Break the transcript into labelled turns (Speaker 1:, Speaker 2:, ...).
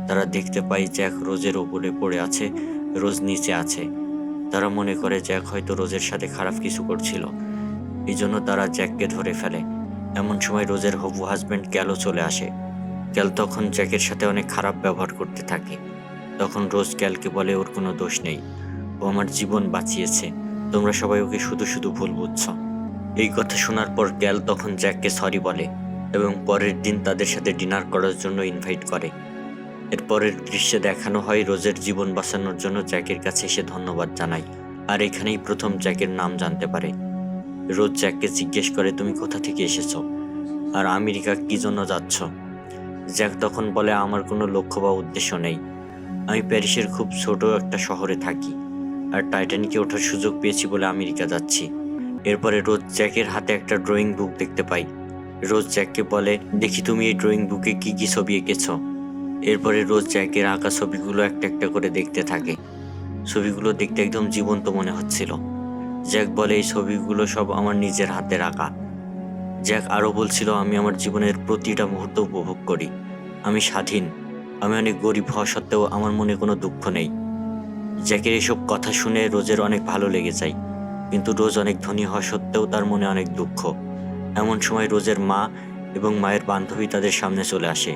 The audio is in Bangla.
Speaker 1: তারা দেখতে পায় জ্যাক রোজের ওপরে পড়ে আছে, রোজ নিচে আছে। তারা মনে করে জ্যাক হয়তো রোজের সাথে খারাপ কিছু করছিল, এই জন্য তারা জ্যাককে ধরে ফেলে। এমন সময় রোজের হবু হাজব্যান্ড ক্যালও চলে আসে। ক্যাল তখন জ্যাকের সাথে অনেক খারাপ ব্যবহার করতে থাকে। তখন রোজ ক্যালকে বলে ওর কোনো দোষ নেই, ও আমার জীবন বাঁচিয়েছে, তোমরা সবাই ওকে শুধু শুধু ভুল বুঝছ। এই কথা শোনার পর ক্যাল তখন জ্যাককে সরি বলে এবং পরের দিন তাদের সাথে ডিনার করার জন্য ইনভাইট করে। এরপরের দৃশ্যে দেখানো হয় রোজের জীবন বাঁচানোর জন্য জ্যাকের কাছে এসে ধন্যবাদ জানায়। আর এখানেই প্রথম জ্যাকের নাম জানতে পারে। রোজ জ্যাককে জিজ্ঞেস করে, তুমি কোথা থেকে এসেছো আর আমেরিকা কি জন্য যাচ্ছ? জ্যাক তখন বলে, আমার কোনো লক্ষ্য বা উদ্দেশ্য নেই, আমি প্যারিসের খুব ছোট একটা শহরে থাকি আর টাইটানিকে ওঠার সুযোগ পেয়েছি বলে আমেরিকা যাচ্ছি। এরপরে রোজ জ্যাকের হাতে একটা ড্রয়িং বুক দেখতে পাই। রোজ জ্যাককে বলে, দেখি তুমি এই ড্রয়িং বুকে কি কি ছবি এঁকেছো। এরপরে রোজ জ্যাকের আঁকা ছবিগুলো একটা একটা করে দেখতে থাকে। ছবিগুলো দেখতে একদম জীবন্ত মনে হচ্ছিল। জ্যাক বলে, এই ছবিগুলো সব আমার নিজের হাতের আঁকা। জ্যাক আরও বলছিল, আমি আমার জীবনের প্রতিটা মুহূর্ত উপভোগ করি, আমি স্বাধীন, আমি অনেক গরিব হওয়া সত্ত্বেও আমার মনে কোনো দুঃখ নেই। জ্যাকের এসব কথা শুনে রোজের অনেক ভালো লেগে যায়, কিন্তু রোজ অনেক ধনী হওয়া সত্ত্বেও তার মনে অনেক দুঃখ। এমন সময় রোজের মা এবং মায়ের বান্ধবী তাদের সামনে চলে আসে।